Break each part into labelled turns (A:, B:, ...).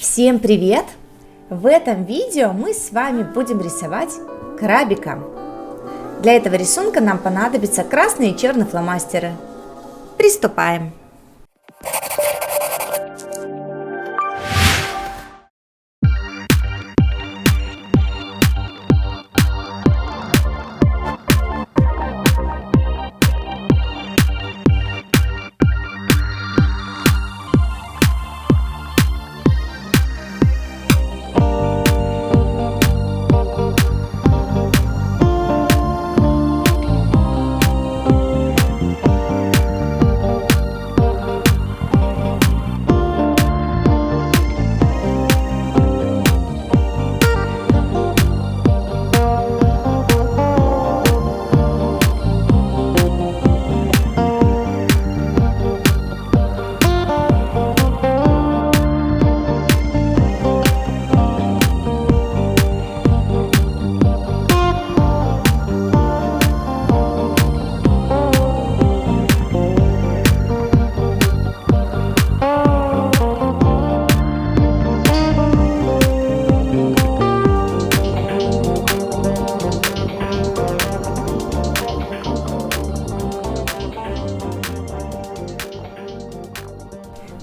A: Всем привет! В этом видео мы с вами будем рисовать крабика. Для этого рисунка нам понадобятся красный и черный фломастеры. Приступаем!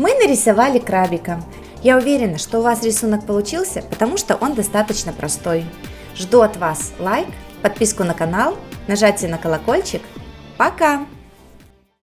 A: Мы нарисовали крабика. Я уверена, что у вас рисунок получился, потому что он достаточно простой. Жду от вас лайк, подписку на канал, нажатие на колокольчик. Пока!